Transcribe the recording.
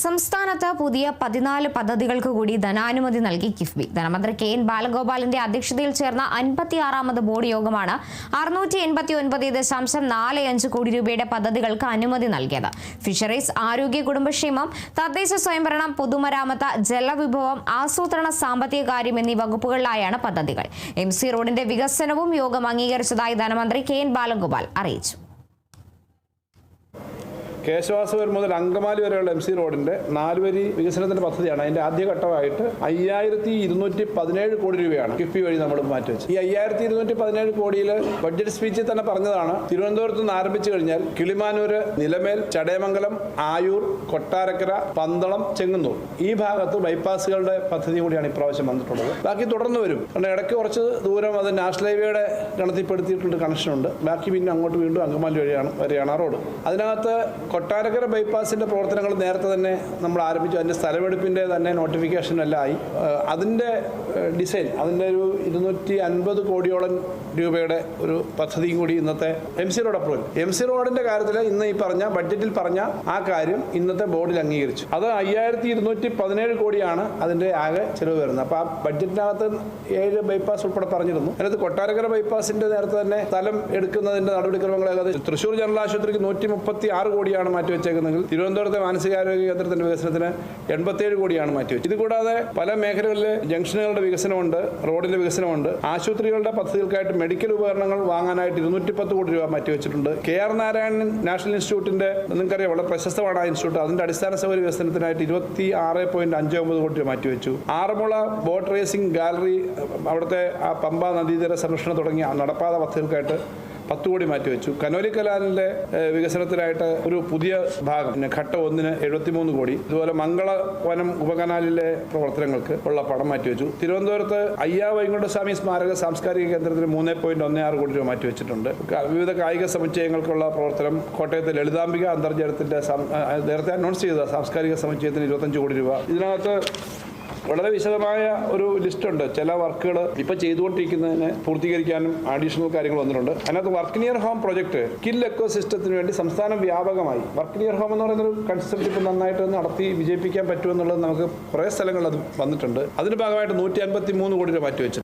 സംസ്ഥാനത്ത് പുതിയ 14 പദ്ധതികൾക്ക് കൂടി ധനാനുമതി നൽകി കിഫ്ബി. ധനമന്ത്രി കെ.എൻ. ബാലഗോപാലിന്റെ അധ്യക്ഷതയിൽ ചേർന്ന 56ാമത് ബോർഡ് യോഗമാണ് 689.45 കോടി രൂപയുടെ പദ്ധതികൾക്ക് അനുമതി നൽകിയത്. ഫിഷറീസ്, ആരോഗ്യ കുടുംബക്ഷേമം, തദ്ദേശ സ്വയംഭരണം, പൊതുമരാമത്ത്, ജലവിഭവം, ആസൂത്രണ, സാമ്പത്തിക കാര്യം എന്നീ വകുപ്പുകളിലായാണ് പദ്ധതികൾ. MC റോഡിന്റെ വികസനവും യോഗം അംഗീകരിച്ചതായി ധനമന്ത്രി കെ.എൻ. ബാലഗോപാൽ അറിയിച്ചു. കേശവാസപുരം മുതൽ അങ്കമാലി വരെയുള്ള MC റോഡിന്റെ 4 വരി വികസനത്തിന്റെ പദ്ധതിയാണ്. അതിന്റെ ആദ്യഘട്ടമായിട്ട് 5217 കോടി രൂപയാണ് കിഫ്ബി വഴി നമ്മൾ മാറ്റിവെച്ചത്. ഈ 5217 കോടിയിൽ ബഡ്ജറ്റ് സ്പീച്ചിൽ തന്നെ പറഞ്ഞതാണ്, തിരുവനന്തപുരത്ത് നിന്ന് ആരംഭിച്ചു കഴിഞ്ഞാൽ കിളിമാനൂര്, നിലമേൽ, ചടയമംഗലം, ആയൂർ, കൊട്ടാരക്കര, പന്തളം, ചെങ്ങന്നൂർ ഈ ഭാഗത്ത് ബൈപ്പാസുകളുടെ പദ്ധതി കൂടിയാണ് ഇപ്രാവശ്യം വന്നിട്ടുള്ളത്. ബാക്കി തുടർന്ന് വരും. കാരണം ഇടയ്ക്ക് കുറച്ച് ദൂരം അത് നാഷണൽ ഹൈവേയുടെ ഗണത്തിൽപ്പെടുത്തിയിട്ടുണ്ട്, കണക്ഷനുണ്ട്. ബാക്കി പിന്നെ അങ്ങോട്ട് വീണ്ടും അങ്കമാലി വരെയാണ് ആ റോഡ്. അതിനകത്ത് കൊട്ടാരക്കര ബൈപ്പാസിന്റെ പ്രവർത്തനങ്ങൾ നേരത്തെ തന്നെ നമ്മൾ ആരംഭിച്ചു. അതിന്റെ സ്ഥലമെടുപ്പിന്റെ തന്നെ നോട്ടിഫിക്കേഷൻ എല്ലാം ആയി. അതിന്റെ ഡിസൈൻ, അതിന്റെ ഒരു 250 കോടിയോളം രൂപയുടെ ഒരു പദ്ധതിയും കൂടി ഇന്നത്തെ MC റോഡ് അപ്രൂവൽ. MC റോഡിന്റെ കാര്യത്തിൽ ഇന്ന് ഈ പറഞ്ഞ ബഡ്ജറ്റിൽ പറഞ്ഞ ആ കാര്യം ഇന്നത്തെ ബോർഡിൽ അംഗീകരിച്ചു. അത് 5217 കോടിയാണ് അതിന്റെ ആകെ ചെലവ് വരുന്നത്. അപ്പോൾ ആ ബഡ്ജറ്റിനകത്ത് 7 ബൈപ്പാസ് ഉൾപ്പെടെ പറഞ്ഞിരുന്നു. അതിനകത്ത് കൊട്ടാരക്കര ബൈപ്പാസിന്റെ നേരത്തെ തന്നെ സ്ഥലം എടുക്കുന്നതിന്റെ നടപടിക്രമങ്ങൾ ഏകദേശം തൃശ്ശൂർ ജനറൽ ആശുപത്രിക്ക് 136 കോടിയാണ് മാറ്റിവെച്ചേക്കുന്നെങ്കിൽ തിരുവനന്തപുരത്തെ മാനസികാരോഗ്യ കേന്ദ്രത്തിന്റെ വികസനത്തിന് 87 കോടിയാണ് മാറ്റിവെച്ചത്. ഇത് കൂടാതെ പല മേഖലകളിലെ ജംഗ്ഷനുകളുടെ വികസനമുണ്ട്, റോഡിന്റെ വികസനമുണ്ട്. ആശുപത്രികളുടെ പദ്ധതികൾക്കായിട്ട് മെഡിക്കൽ ഉപകരണങ്ങൾ വാങ്ങാനായിട്ട് 210 കോടി രൂപ മാറ്റിവെച്ചിട്ടുണ്ട്. KR നാരായണൻ നാഷണൽ ഇൻസ്റ്റിറ്റ്യൂട്ടിന്റെ, നിങ്ങൾക്കറിയാം, വളരെ പ്രശസ്തമാണ് ആ ഇൻസ്റ്റിറ്റ്യൂട്ട്. അതിന്റെ അടിസ്ഥാന സൗകര്യ വികസനത്തിനായിട്ട് 26.59 കോടി രൂപ മാറ്റിവെച്ചു. ആറന്മുള ബോട്ട് റേസിംഗ് ഗാലറി, അവിടുത്തെ ആ പമ്പ നദീതീര സംരക്ഷണം തുടങ്ങിയ നടപ്പാത പദ്ധതികൾക്കായിട്ട് 10 കോടി മാറ്റിവെച്ചു. കനോലി കനാലിന്റെ വികസനത്തിനായിട്ട് ഒരു പുതിയ ഭാഗം ഘട്ടം 1-ന് 73 കോടി. ഇതുപോലെ മംഗളവനം ഉപകനാലിലെ പ്രവർത്തനങ്ങൾക്ക് ഉള്ള പണം മാറ്റിവെച്ചു. തിരുവനന്തപുരത്ത് അയ്യാവൈകുണ്ഠസ്വാമി സ്മാരക സാംസ്കാരിക കേന്ദ്രത്തിന് 3.16 കോടി രൂപ മാറ്റിവെച്ചിട്ടുണ്ട്. വിവിധ കായിക സമുച്ചയങ്ങൾക്കുള്ള പ്രവർത്തനം കോട്ടയത്തെ ലളിതാംബിക അന്തർജലത്തിന്റെ നേരത്തെ അനൗൺസ് ചെയ്ത സാംസ്കാരിക സമുച്ചയത്തിന് 25 കോടി രൂപ. ഇതിനകത്ത് വളരെ വിശദമായ ഒരു ലിസ്റ്റുണ്ട്. ചില വർക്കുകൾ ഇപ്പൊ ചെയ്തുകൊണ്ടിരിക്കുന്നതിന് പൂർത്തീകരിക്കാനും അഡീഷണൽ കാര്യങ്ങൾ വന്നിട്ടുണ്ട്. അതിനകത്ത് work near home project skill eco സിസ്റ്റത്തിന് വേണ്ടി സംസ്ഥാനം വ്യാപകമായി വർക്ക് നിയർ ഹോം എന്ന് പറയുന്നൊരു കൺസെപ്റ്റ് ഇപ്പം നന്നായിട്ട് നടത്തി വിജയിപ്പിക്കാൻ പറ്റുമെന്നുള്ളത് നമുക്ക് കുറേ സ്ഥലങ്ങളിൽ അത് വന്നിട്ടുണ്ട്. അതിന്റെ ഭാഗമായിട്ട് 153 കോടി രൂപ മാറ്റിവെച്ചു.